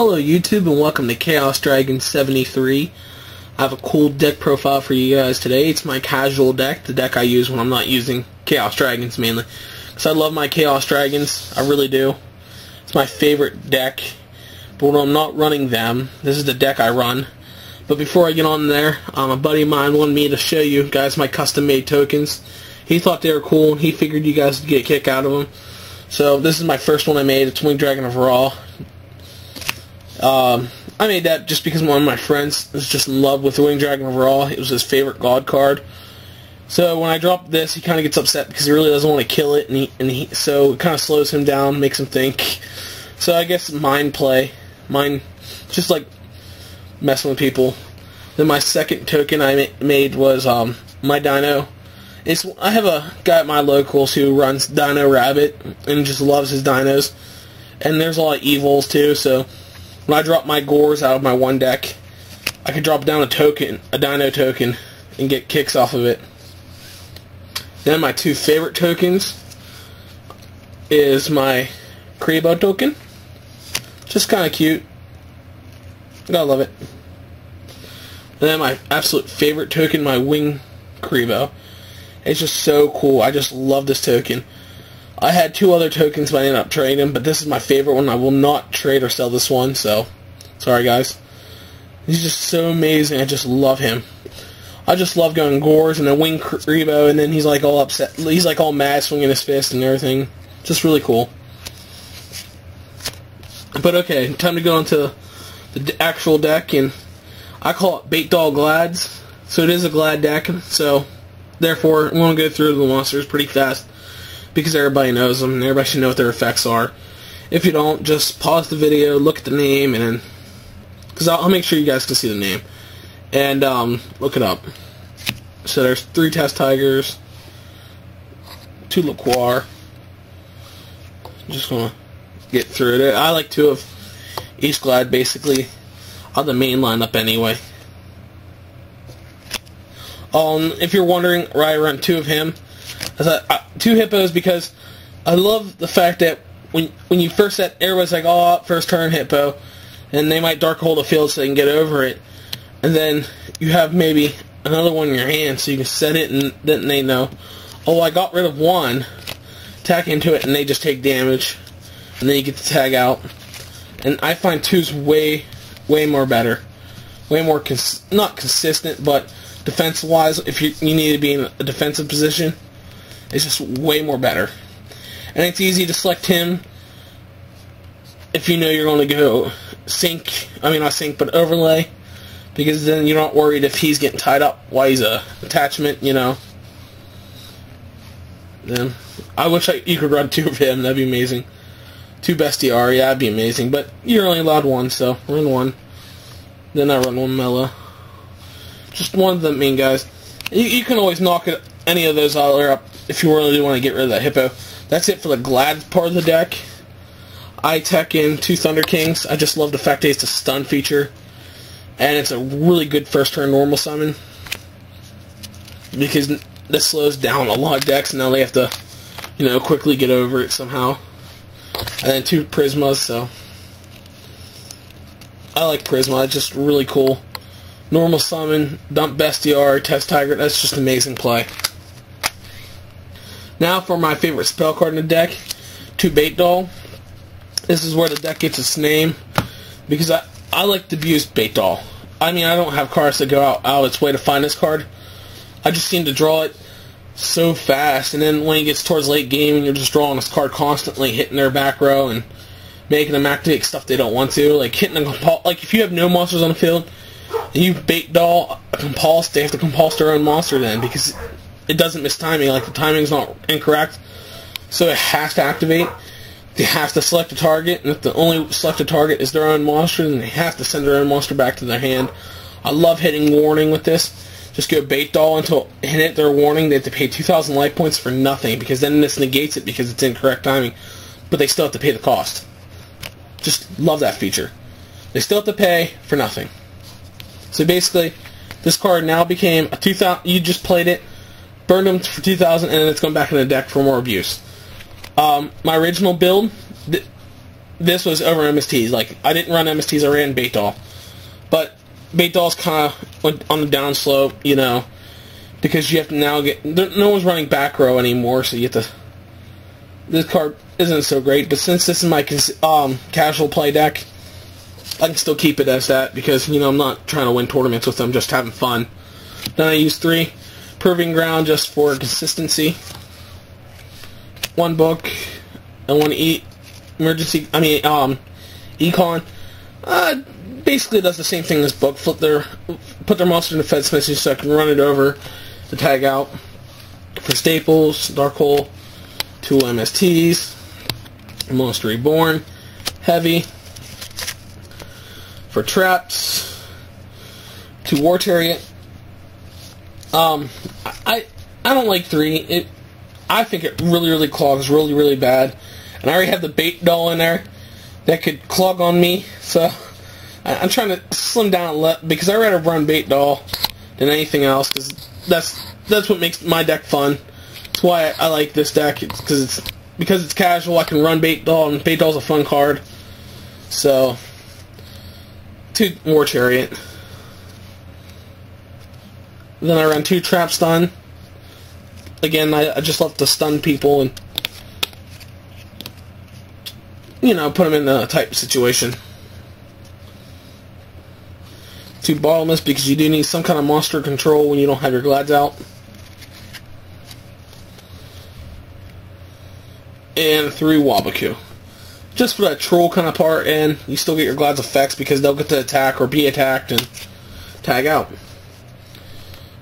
Hello YouTube and welcome to Chaos Dragon 73. I have a cool deck profile for you guys today. It's my casual deck, the deck I use when I'm not using Chaos Dragons mainly. Because I love my Chaos Dragons, I really do. It's my favorite deck. But when I'm not running them, this is the deck I run. But before I get on there, a buddy of mine wanted me to show you guys my custom made tokens. He thought they were cool and he figured you guys would get a kick out of them. So this is my first one I made. It's Winged Dragon of Ra. I made that just because one of my friends was just in love with the Winged Dragon of Ra. It was his favorite god card. So when I dropped this, he kind of gets upset because he really doesn't want to kill it, so it kind of slows him down, makes him think. So I guess mind play, just like messing with people. Then my second token I made was my Dino. I have a guy at my locals who runs Dino Rabbit and just loves his dinos. And there's a lot of evils too, so when I drop my Gores out of my one deck, I can drop down a Dino token, and get kicks off of it. Then my two favorite tokens is my Kribo token. Just kind of cute. Gotta love it. And then my absolute favorite token, my Wing Kribo. It's just so cool. I just love this token. I had two other tokens, but I ended up trading them, but this is my favorite one. I will not trade or sell this one, so sorry guys. He's just so amazing. I just love him. I just love going Gores and then Wing Kribo, and then he's like all upset. He's like all mad, swinging his fist and everything. Just really cool. But okay, time to go into the actual deck, and I call it Bait Doll Glads. So it is a Glad deck, so therefore I'm going to go through the monsters pretty fast, because everybody knows them, and everybody should know what their effects are. If you don't, just pause the video, look at the name, and then, because I'll make sure you guys can see the name, and look it up. So there's 3 Test Tigers, 2 Liqueur. Just gonna get through it. I like 2 of each Glad, basically, on the main lineup anyway. If you're wondering why I run 2 of him, 2 hippos, because I love the fact that when you first set, everybody's like, oh, first turn hippo, and they might dark hold the field so they can get over it, and then you have maybe another one in your hand so you can set it, and then they know, oh, I got rid of one, tack into it, and they just take damage, and then you get the tag out. And I find 2's way more better, way more not consistent, but defensive-wise, if you need to be in a defensive position, it's just way more better. And it's easy to select him if you know you're going to go not sync, but overlay, because then you're not worried if he's getting tied up while he's a attachment, you know. Then I wish you could run 2 of him, that'd be amazing. 2 Bestiari, that'd be amazing, but you're only allowed 1, so run 1. Then I run 1 Mela. Just one of the main guys. You can always knock any of those other up if you really want to get rid of that hippo. That's it for the Glad part of the deck. I tech in 2 Thunder Kings. I just love the fact that it's a stun feature, and it's a really good first turn normal summon, because this slows down a lot of decks. Now they have to, quickly get over it somehow. And then 2 Prismas. So I like Prisma. It's just really cool. Normal summon, dump Bestiar, Test Tiger. That's just amazing play. Now for my favorite spell card in the deck, 2 Bait Doll. This is where the deck gets its name, because I like to abuse Bait Doll. I mean, I don't have cards that go out its way to find this card. I just seem to draw it so fast, and then when it gets towards late game and you're just drawing this card constantly, hitting their back row and making them activate stuff they don't want to, like hitting like if you have no monsters on the field, and you Bait Doll a compulse, they have to compulse their own monster then, because it doesn't miss timing. Like, the timing's not incorrect, so it has to activate. They have to select a target, and if the only selected target is their own monster, then they have to send their own monster back to their hand. I love hitting warning with this. Just go Bait Doll until hit their warning. They have to pay 2,000 life points for nothing, because then this negates it because it's incorrect timing, but they still have to pay the cost. Just love that feature. They still have to pay for nothing. So basically, this card now became a 2,000. You just played it, burned them for 2,000, and then it's going back in the deck for more abuse. My original build, this was over MSTs. Like, I didn't run MSTs, I ran Bait Doll. But Bait Doll's kind of on the downslope, you know, because you have to now get... No one's running back row anymore, so you have to... This card isn't so great, but since this is my casual play deck, I can still keep it as that, because, you know, I'm not trying to win tournaments with them, just having fun. Then I use 3 Proving Ground just for consistency. 1 book, and 1 Econ. Basically does the same thing as book. Put their monster in the Fed Smith so I can run it over to tag out. For staples, Dark Hole, 2 MSTs, Monster Reborn, Heavy. For traps, 2 War Chariot. I don't like 3. I think it really clogs really bad, and I already have the Bait Doll in there that could clog on me. So I'm trying to slim down because I rather run Bait Doll than anything else, because that's what makes my deck fun. That's why I like this deck, because it's casual. I can run Bait Doll, and Bait Doll's a fun card. So 2 War Chariot. Then I run 2 Trap Stun. Again, I just love to stun people and, you know, put them in a type situation. 2 Bottleness, because you do need some kind of monster control when you don't have your Glads out. And 3 Wabaku. Just for that troll kind of part, and you still get your Glad's effects because they'll get to attack or be attacked and tag out.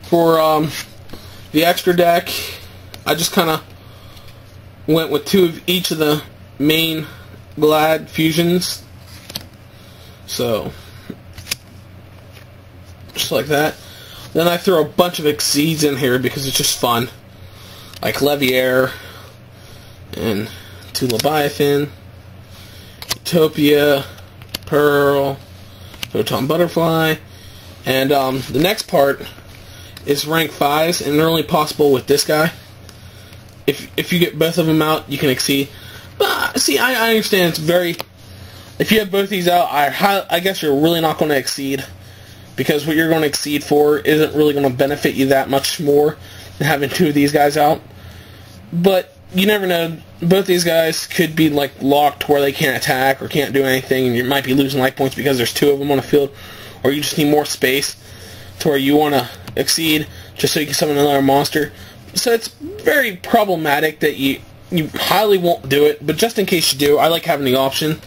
For the extra deck, I just kind of went with 2 of each of the main Glad fusions. So, just like that. Then I throw a bunch of Exceeds in here because it's just fun. Like Leviair, and 2 Leviathan, Utopia, Pearl, Photon Butterfly, and the next part is rank 5s, and they're only possible with this guy. If you get both of them out, you can exceed. But see, I understand it's very... If you have both these out, I guess you're really not going to exceed, because what you're going to exceed for isn't really going to benefit you that much more than having 2 of these guys out. But you never know. Both these guys could be like locked where they can't attack or can't do anything, and you might be losing life points because there's 2 of them on the field, or you just need more space to where you want to exceed just so you can summon another monster. So it's very problematic that you highly won't do it, but just in case you do, I like having the option.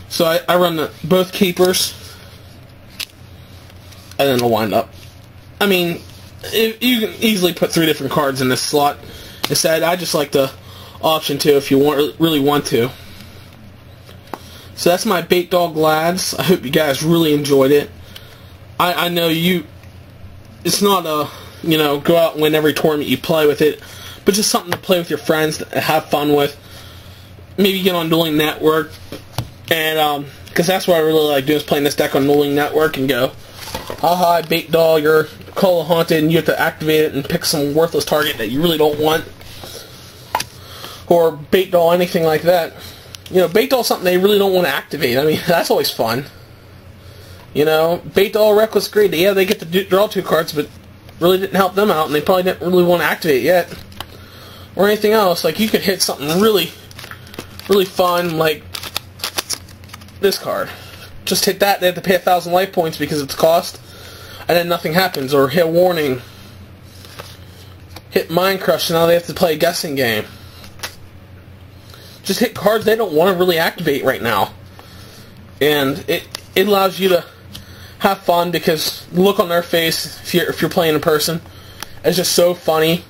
So I run both keepers, and then a wind up. I mean, you can easily put 3 different cards in this slot. Instead, I just like the option to if you really want to. So that's my Bait Doll Glads. I hope you guys really enjoyed it. I know it's not a, you know, go out and win every tournament you play with it, but just something to play with your friends, to have fun with. Maybe get on Dueling Network, and because that's what I really like doing, is playing this deck on Dueling Network and go, haha, Bait Doll, you're Cola Haunted, and you have to activate it and pick some worthless target that you really don't want. Or Bait Doll, anything like that. You know, Bait Doll's something they really don't want to activate. I mean, that's always fun. You know, Bait Doll, Reckless Greed, yeah, they get to draw 2 cards, but really didn't help them out, and they probably didn't really want to activate yet. Or anything else. Like, you could hit something really fun, like this card. Just hit that, they have to pay 1,000 life points because it's cost, and then nothing happens. Or hit Warning, hit Mind Crush, and now they have to play a guessing game. Just hit cards they don't want to really activate right now. And it allows you to have fun, because the look on their face, if you're playing in person, is just so funny.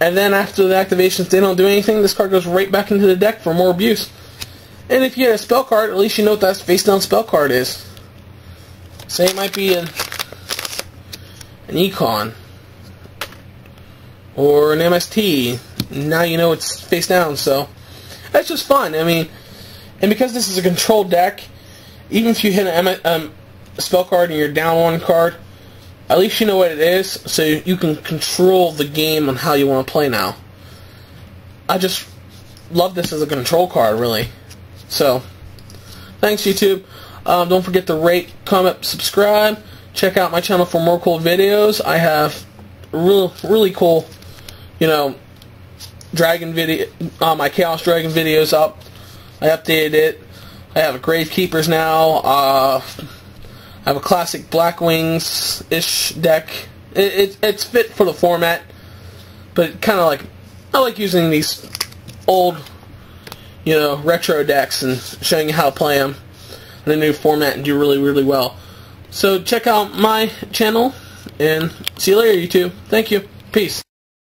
And then after the activations, they don't do anything, this card goes right back into the deck for more abuse. And if you get a spell card, at least you know what that face-down spell card is. Say it might be an Econ, or an MST. Now you know it's face down, so that's just fun. I mean, and because this is a controlled deck, even if you hit a spell card and you're down 1 card, at least you know what it is, so you can control the game on how you want to play now. I just love this as a control card, really. So, thanks YouTube. Don't forget to rate, comment, subscribe. Check out my channel for more cool videos. I have really cool, dragon video, my Chaos Dragon videos up. I updated it. I have a Gravekeepers now. I have a classic Black Wings-ish deck. It's fit for the format, but kind of I like using these old, retro decks and showing you how to play them in a new format and do really well. So check out my channel, and see you later, YouTube. Thank you. Peace.